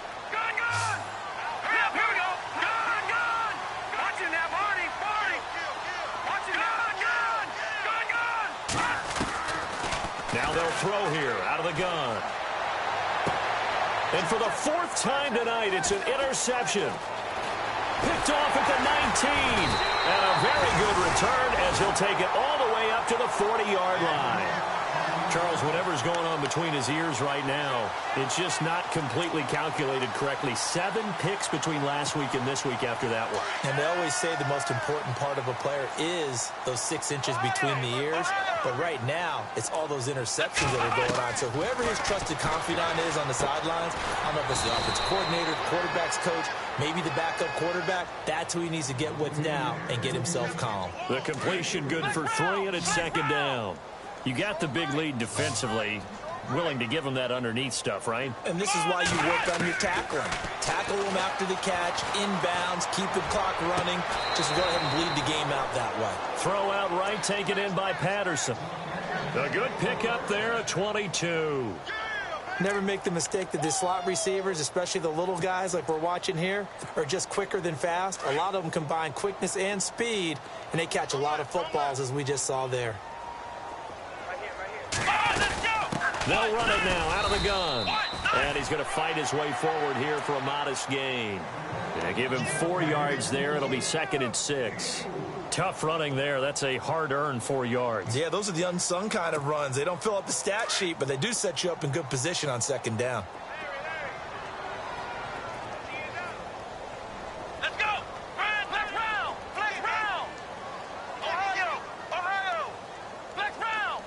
Hurry up, here we go. Gone. Watch it now, Barney. Watch it now. Gone. Now they'll throw here out of the gun. And for the fourth time tonight, it's an interception. Picked off at the 19. And a very good return as he'll take it all the way up to the 40-yard line. Charles, whatever's going on between his ears right now, it's just not completely calculated correctly. 7 picks between last week and this week after that one. And they always say the most important part of a player is those 6 inches between the ears. But right now, it's all those interceptions that are going on. So whoever his trusted confidant is on the sidelines, I don't know if it's the offensive coordinator, quarterback's coach, maybe the backup quarterback, that's who he needs to get with now and get himself calm. The completion good for 3, and it's second down. You got the big lead defensively, willing to give them that underneath stuff, right? And this is why you work on your tackling. Tackle them after the catch, inbounds, keep the clock running. Just go ahead and bleed the game out that way. Throw out right, taken in by Patterson. A good pickup there at 22. Never make the mistake that the slot receivers, especially the little guys like we're watching here, are just quicker than fast. A lot of them combine quickness and speed, and they catch a lot of footballs, as we just saw there. They'll run it now out of the gun. And he's going to fight his way forward here for a modest gain. They give him 4 yards there. It'll be 2nd and 6. Tough running there. That's a hard-earned 4 yards. Yeah, those are the unsung kind of runs. They don't fill up the stat sheet, but they do set you up in good position on 2nd down. Let's go. Flex round. Ohio. Flex round.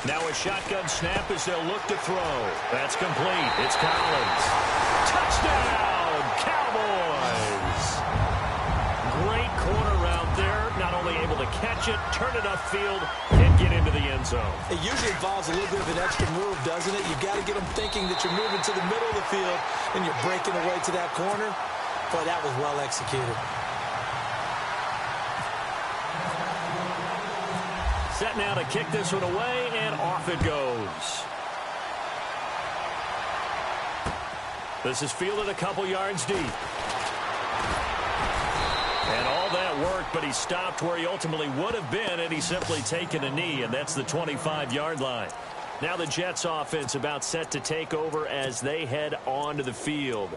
Now a shotgun snap as they'll look to throw. That's complete. It's Collins. Touchdown, Cowboys. Great corner route there. Not only able to catch it, turn it upfield, and get into the end zone. It usually involves a little bit of an extra move, doesn't it? You've got to get them thinking that you're moving to the middle of the field and you're breaking away to that corner. Boy, that was well executed. Set now to kick this one away, and off it goes. This is fielded a couple yards deep. And all that worked, but he stopped where he ultimately would have been, and he's simply taken a knee, and that's the 25-yard line. Now the Jets offense about set to take over as they head onto the field.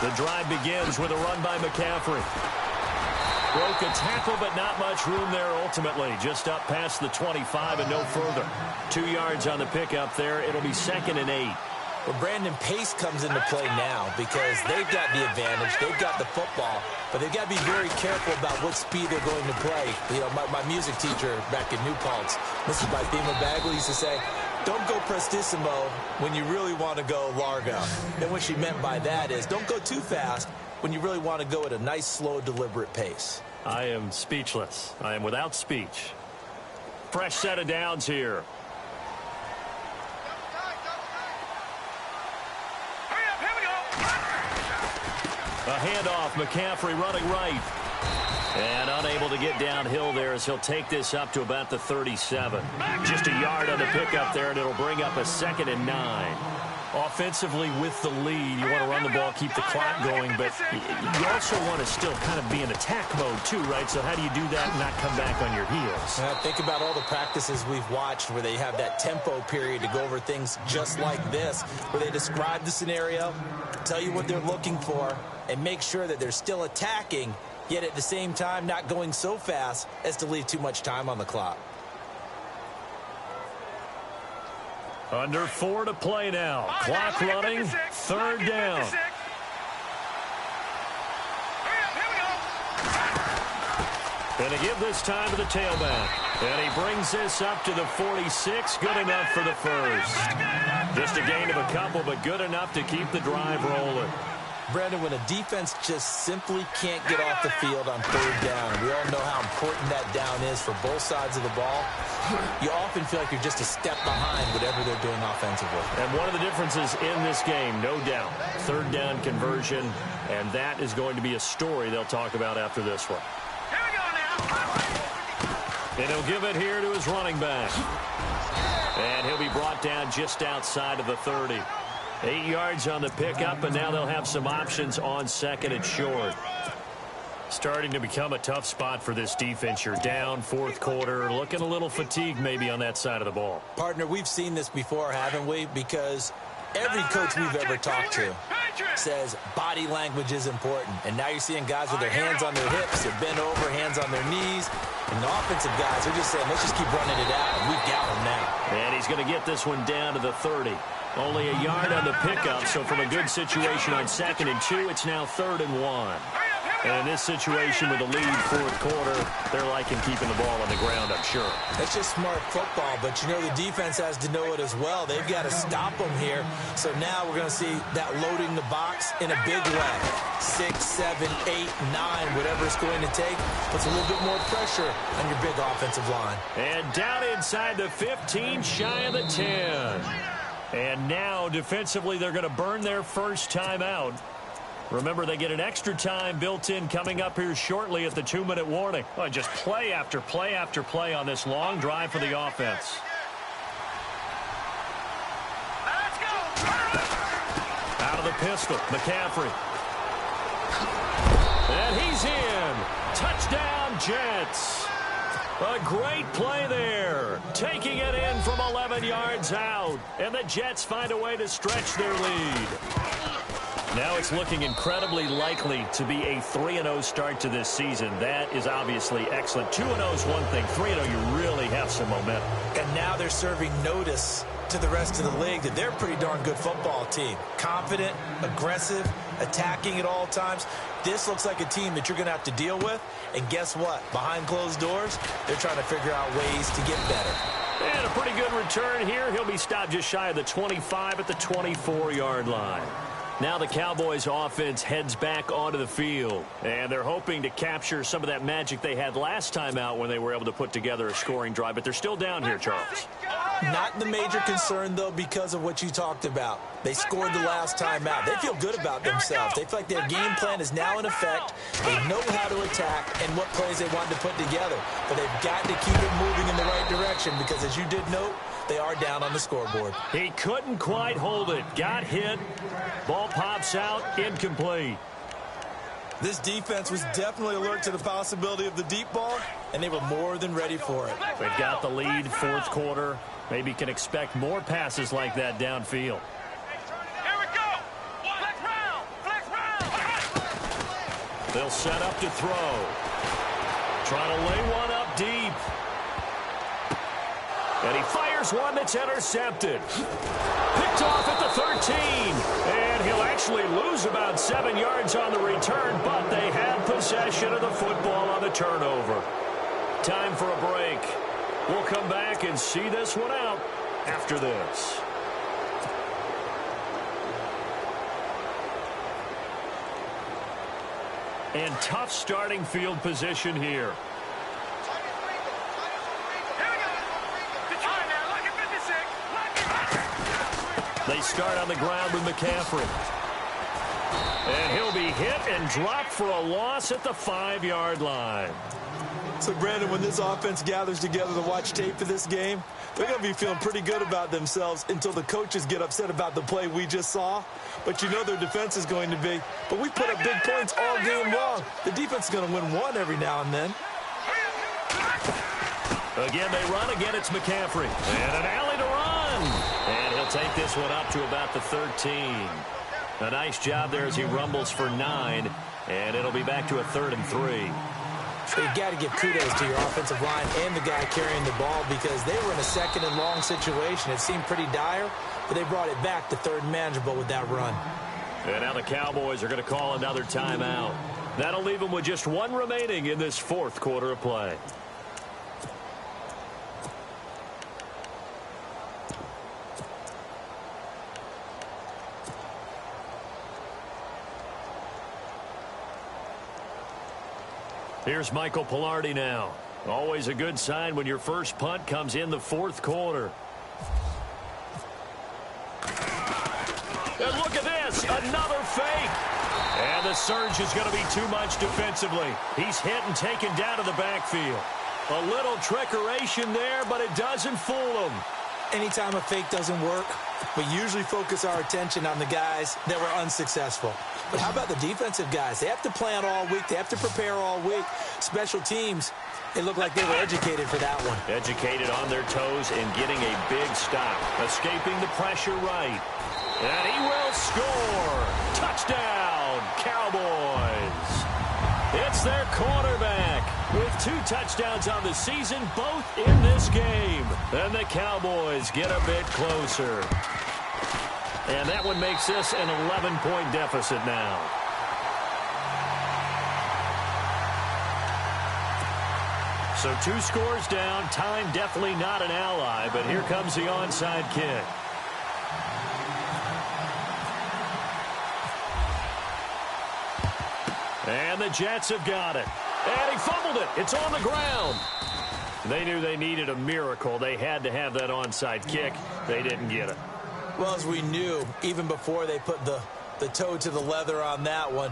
The drive begins with a run by McCaffrey. Broke a tackle, but not much room there ultimately. Just up past the 25 and no further. 2 yards on the pickup there. It'll be 2nd and 8. Well, Brandon, pace comes into play now because they've got the advantage. They've got the football, but they've got to be very careful about what speed they're going to play. You know, my music teacher back in New Paltz, Mrs. Bagley, used to say, don't go prestissimo when you really want to go largo. And what she meant by that is don't go too fast when you really want to go at a nice, slow, deliberate pace. I am speechless. I am without speech. Fresh set of downs here. A handoff, McCaffrey running right. And unable to get downhill there as he'll take this up to about the 37. Just a yard on the pickup there, and it'll bring up a 2nd and 9. Offensively with the lead, you want to run the ball, keep the clock going, but you also want to still kind of be in attack mode too, right? So how do you do that and not come back on your heels? Think about all the practices we've watched where they have that tempo period to go over things just like this, where they describe the scenario, tell you what they're looking for, and make sure that they're still attacking, yet at the same time not going so fast as to leave too much time on the clock. Under 4 to play now. Clock running. 3rd down. Going to give this time to the tailback. And he brings this up to the 46. Good enough for the first. Just a gain of a couple, but good enough to keep the drive rolling. Brandon, when a defense just simply can't get off the field on 3rd down, we all know how important that down is for both sides of the ball, you often feel like you're just a step behind whatever they're doing offensively. And one of the differences in this game, no doubt, 3rd down conversion, and that is going to be a story they'll talk about after this one. Here we go now. And he'll give it here to his running back. And he'll be brought down just outside of the 30. 8 yards on the pickup, and now they'll have some options on 2nd and short. Starting to become a tough spot for this defense. You're down 4th quarter, looking a little fatigued maybe on that side of the ball. Partner, we've seen this before, haven't we? Because every coach we've ever talked to says body language is important. And now you're seeing guys with their hands on their hips, they're bent over, hands on their knees. And the offensive guys are just saying, let's just keep running it out, and we've got them now. And he's going to get this one down to the 30. Only a yard on the pickup, so from a good situation on 2nd and 2, it's now 3rd and 1. And in this situation with the lead 4th quarter, they're liking keeping the ball on the ground, I'm sure. That's just smart football, but you know the defense has to know it as well. They've got to stop them here. So now we're going to see that loading the box in a big way. 6, 7, 8, 9, whatever it's going to take, puts a little bit more pressure on your big offensive line. And down inside the 15, shy of the 10. And now, defensively, they're going to burn their first timeout. Remember, they get an extra time built in coming up here shortly at the 2-minute warning. Oh, just play after play after play on this long drive for the offense. Let's go. Out of the pistol, McCaffrey. And he's in. Touchdown, Jets. A great play there. Taking it in from 11 yards out. And the Jets find a way to stretch their lead. Now it's looking incredibly likely to be a 3-0 start to this season. That is obviously excellent. 2-0 is one thing. 3-0, you really have some momentum. And now they're serving notice to the rest of the league that they're a pretty darn good football team. Confident, aggressive, attacking at all times. This looks like a team that you're going to have to deal with. And guess what? Behind closed doors, they're trying to figure out ways to get better. And a pretty good return here. He'll be stopped just shy of the 25 at the 24-yard line. Now the Cowboys offense heads back onto the field, and they're hoping to capture some of that magic they had last time out when they were able to put together a scoring drive, but they're still down here, Charles. Not the major concern, though, because of what you talked about. They scored the last time out. They feel good about themselves. They feel like their game plan is now in effect. They know how to attack and what plays they want to put together, but they've got to keep it moving in the right direction because, as you did note, they are down on the scoreboard. He couldn't quite hold it. Got hit. Ball pops out. Incomplete. This defense was definitely alert to the possibility of the deep ball, and they were more than ready for it. They've got the lead 4th quarter. Maybe can expect more passes like that downfield. Here we go. Flex round. Flex round. They'll set up to throw. Trying to lay one up deep. And he fires one that's intercepted. Picked off at the 13. And he'll actually lose about 7 yards on the return, but they had possession of the football on the turnover. Time for a break. We'll come back and see this one out after this. And tough starting field position here. They start on the ground with McCaffrey. And he'll be hit and dropped for a loss at the 5-yard line. So, Brandon, when this offense gathers together to watch tape of this game, they're going to be feeling pretty good about themselves until the coaches get upset about the play we just saw. But you know their defense is going to be. But we put up big points all game long. The defense is going to win one every now and then. Again, they run. Again, it's McCaffrey. And an alley to run. And he'll take this one up to about the 13. A nice job there as he rumbles for 9. And it'll be back to a 3rd and 3. So you've got to give kudos to your offensive line and the guy carrying the ball because they were in a 2nd and long situation. It seemed pretty dire, but they brought it back to 3rd and manageable with that run. And now the Cowboys are going to call another timeout. That'll leave them with just 1 remaining in this 4th quarter of play. Here's Michael Pwnda now. Always a good sign when your first punt comes in the 4th quarter. And look at this, another fake. And the surge is going to be too much defensively. He's hit and taken down to the backfield. A little trickeration there, but it doesn't fool him. Anytime a fake doesn't work, we usually focus our attention on the guys that were unsuccessful. But how about the defensive guys? They have to plan all week. They have to prepare all week. Special teams, it looked like they were educated for that one. Educated on their toes and getting a big stop. Escaping the pressure right. And he will score. Touchdown, Cowboys. It's their quarterback with 2 touchdowns on the season, both in this game. And the Cowboys get a bit closer. And that one makes this an 11-point deficit now. So 2 scores down. Time definitely not an ally, but here comes the onside kick. And the Jets have got it. And he fumbled it. It's on the ground. They knew they needed a miracle. They had to have that onside kick. They didn't get it. Well, as we knew, even before they put the toe to the leather on that one,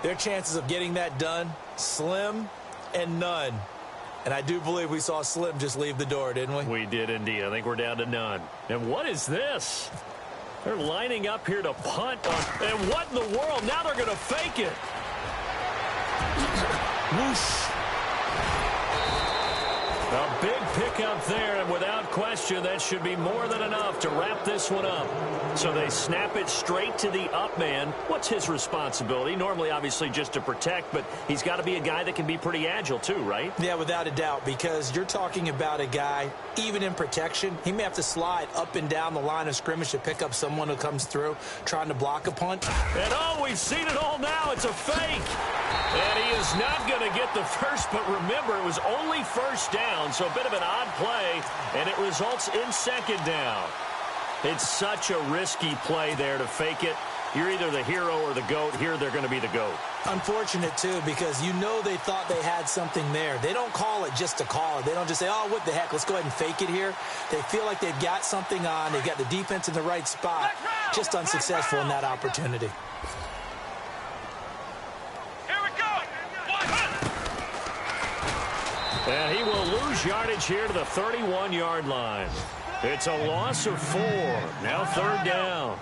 their chances of getting that done, slim and none. And I do believe we saw Slim just leave the door, didn't we? We did indeed. I think we're down to none. And what is this? They're lining up here to punt on. And what in the world? Now they're going to fake it. Whoosh. A big pickup there, and without question, that should be more than enough to wrap this one up. So they snap it straight to the up man. What's his responsibility? Normally, obviously, just to protect, but he's got to be a guy that can be pretty agile too, right? Yeah, without a doubt, because you're talking about a guy, even in protection, he may have to slide up and down the line of scrimmage to pick up someone who comes through trying to block a punt. And oh, we've seen it all now. It's a fake. And he is not going to get the first, but remember, it was only first down, so a bit of an odd play, and it results in 2nd down. It's such a risky play there to fake it. You're either the hero or the GOAT. Here, they're going to be the GOAT. Unfortunate, too, because you know they thought they had something there. They don't call it just to call it. They don't just say, oh, what the heck, let's go ahead and fake it here. They feel like they've got something on. They've got the defense in the right spot. Just unsuccessful in that opportunity. And he will lose yardage here to the 31-yard line. It's a loss of 4. Now 3rd down.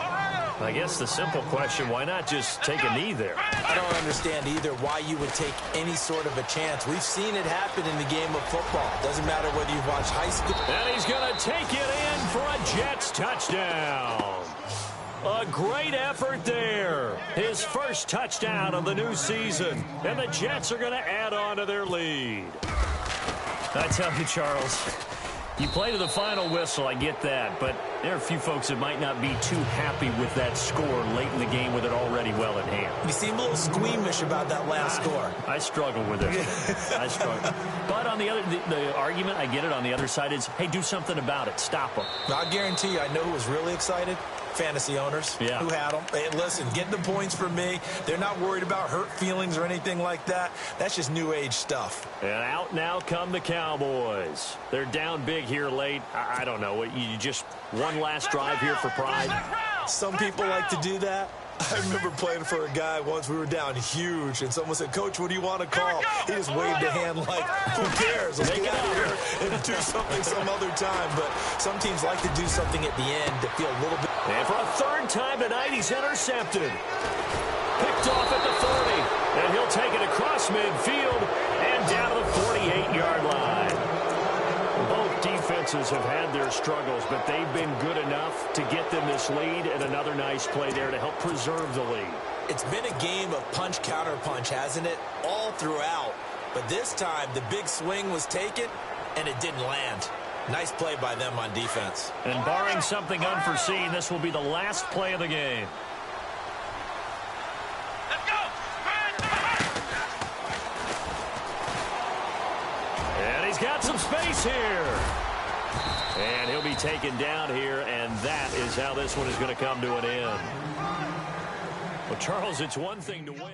I guess the simple question, why not just take a knee there? I don't understand either why you would take any sort of a chance. We've seen it happen in the game of football. Doesn't matter whether you've watched high school. And he's going to take it in for a Jets touchdown. A great effort there. His first touchdown of the new season. And the Jets are going to add on to their lead. I tell you, Charles, you play to the final whistle, I get that, but there are a few folks that might not be too happy with that score late in the game with it already well in hand. You seem a little squeamish about that last score. I struggle with it. I struggle. But on the other, the argument, I get it, on the other side is, hey, do something about it. Stop them. I guarantee you, I know who was really excited. Fantasy owners who had them. Hey, listen, get the points for me. They're not worried about hurt feelings or anything like that. That's just new age stuff. And out now come the Cowboys. They're down big here late. I don't know. You just one last drive here for pride. Some people like to do that. I remember playing for a guy once. We were down huge, and someone said, "Coach, what do you want to call?" He just waved a hand like, "Who cares? Let's get out of here and do something some other time." But some teams like to do something at the end to feel a little bit. And for a third time tonight, he's intercepted. Picked off at the 40, and he'll take it across midfield and down to the 48-yard line. Both defenses have had their struggles, but they've been good enough to get them this lead, and another nice play there to help preserve the lead. It's been a game of punch-counter-punch, hasn't it? All throughout. But this time, the big swing was taken, and it didn't land. Nice play by them on defense. And barring something unforeseen, this will be the last play of the game. Let's go. And he's got some space here. And he'll be taken down here, and that is how this one is going to come to an end. Well, Charles, it's one thing to win.